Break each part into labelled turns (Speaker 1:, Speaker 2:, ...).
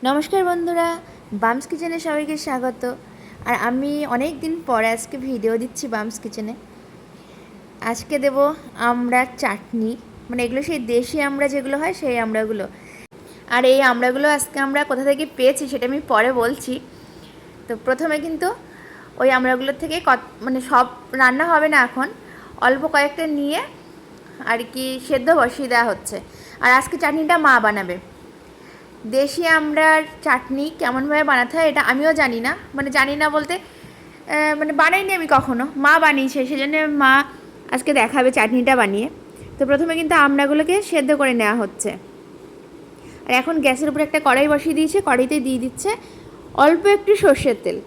Speaker 1: নমস্কার বন্ধুরা, বামস কিচেনে সবাইকে স্বাগত। আর আমি অনেক দিন পরে আজকে ভিডিও দিচ্ছি বামস কিচেনে। আজকে দেব আমড়ার চাটনি, মানে এগুলো সেই দেশি আমড়া যেগুলো হয় সেই আমড়াগুলো। আর এই আমড়াগুলো আজকে আমরা কোথা থেকে পেয়েছি সেটা আমি পরে বলছি। তো প্রথমে কিন্তু ওই আমড়াগুলোর থেকে মানে সব রান্না হবে না, এখন অল্প কয়েকটা নিয়ে আর কি সেদ্ধ বসিয়ে দেওয়া হচ্ছে। আর আজকে চাটনিটা মা বানাবে। দেশি আমড়ার চাটনি কেমনভাবে বানাতে হয় এটা আমিও জানি না, মানে জানি না বলতে মানে বানাইনি আমি কখনো, মা বানিয়েছে, সেজন্য মা আজকে দেখাবে চাটনিটা বানিয়ে। তো প্রথমে কিন্তু আমড়াগুলোকে সেদ্ধ করে নেওয়া হচ্ছে। আর এখন গ্যাসের উপর একটা কড়াই বসিয়ে দিয়েছে, কড়াইতে দিয়ে দিচ্ছে অল্প একটু সর্ষের তেল।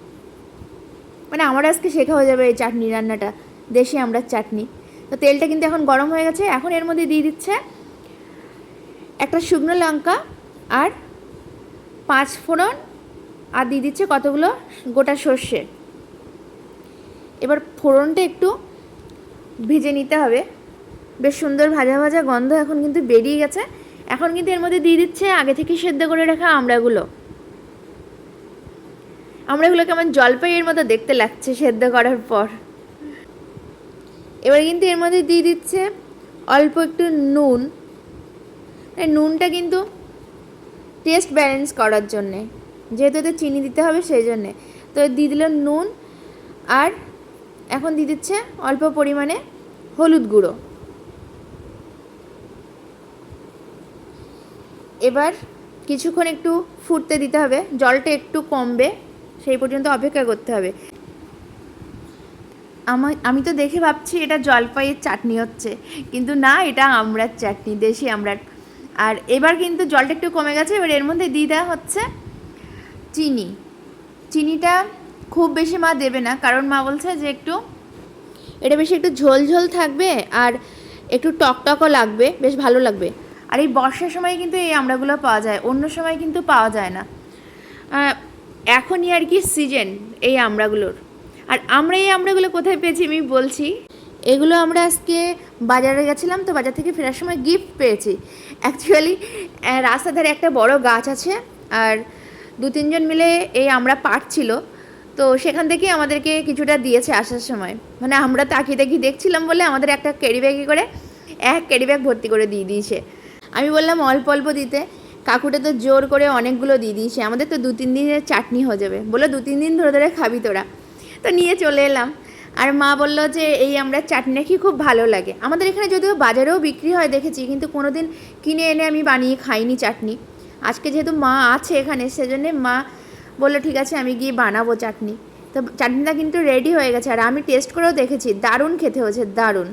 Speaker 1: মানে আমার আজকে শেখা হয়ে যাবে এই চাটনি রান্নাটা, দেশি আমড়ার চাটনি। তো তেলটা কিন্তু এখন গরম হয়ে গেছে। এখন এর মধ্যে দিয়ে দিচ্ছে একটা শুকনো লঙ্কা আর 5 ফোড়ন, আর দিয়ে দিচ্ছে কতগুলো গোটা সর্ষে। এবার ফোড়নটা একটু ভেজে নিতে হবে, বেশ সুন্দর ভাজা ভাজা গন্ধ এখন কিন্তু বেরিয়ে গেছে। এখন কিন্তু এর মধ্যে দিয়ে দিচ্ছে আগে থেকে সেদ্ধ করে রাখা আমড়াগুলো। আমড়াগুলো কেমন জলপাইয়ের মতো দেখতে লাগছে সেদ্ধ করার পর। এবার কিন্তু এর মধ্যে দিয়ে দিচ্ছে অল্প একটু নুন। নুনটা কিন্তু টেস্ট ব্যালেন্স করার জন্যে, যেহেতু এতে চিনি দিতে হবে সেই জন্যে। তো দিয়ে দিল নুন, আর এখন দিয়ে দিচ্ছে অল্প পরিমাণে হলুদ গুঁড়ো। এবার কিছুক্ষণ একটু ফুটতে দিতে হবে, জলটা একটু কমবে সেই পর্যন্ত অপেক্ষা করতে হবে। আমি তো দেখে ভাবছি এটা জলপাইয়ের চাটনি হচ্ছে, কিন্তু না, এটা আমড়ার চাটনি, দেশি আমড়ার। আর এবার কিন্তু জলটা একটু কমে গেছে। এবার এর মধ্যে দিয়ে দেওয়া হচ্ছে চিনি। চিনিটা খুব বেশি মা দেবে না, কারণ মা বলছে যে এটা বেশি একটু ঝোল ঝোল থাকবে আর একটু টকটকও লাগবে, বেশ ভালো লাগবে। আর এই বর্ষার সময় কিন্তু এই আমড়াগুলো পাওয়া যায়, অন্য সময় কিন্তু পাওয়া যায় না। এখনই আর কি সিজন এই আমড়াগুলোর। আর আমরা এই আমড়াগুলো কোথায় পেয়েছি আমি বলছি। এগুলো আমরা আজকে বাজারে গেছিলাম, তো বাজার থেকে ফেরার সময় গিফট পেয়েছি। অ্যাকচুয়ালি রাস্তার ধারে একটা বড় গাছ আছে, আর 2-3 জন মিলে এই আমড়া পাড়ছিল। তো সেখান থেকে আমাদেরকে কিছুটা দিয়েছে আসার সময়। মানে আমরা তাকিয়ে তাকিয়ে দেখছিলাম বলে আমাদের একটা ক্যারি ব্যাগে করে এক ক্যারি ব্যাগ ভর্তি করে দিয়ে দিয়েছে। আমি বললাম অল্প অল্প দিতে, কাকুটা তো জোর করে অনেকগুলো দিয়ে দিয়েছে। আমাদের তো 2-3 দিনের চাটনি হয়ে যাবে, বললো 2-3 দিন ধরে ধরে খাবি তোরা। তো নিয়ে চলে এলাম। আর মা বললো যে এই আমরা চাটনি নাকি খুব ভালো লাগে। আমাদের এখানে যদিও বাজারেও বিক্রি হয় দেখেছি, কিন্তু কোনো দিন কিনে এনে আমি বানিয়ে খাইনি চাটনি। আজকে যেহেতু মা আছে এখানে, সেজন্যে মা বললো ঠিক আছে আমি গিয়ে বানাবো চাটনি। তো চাটনিটা কিন্তু রেডি হয়ে গেছে, আর আমি টেস্ট করেও দেখেছি, দারুণ খেতে হয়েছে, দারুণ।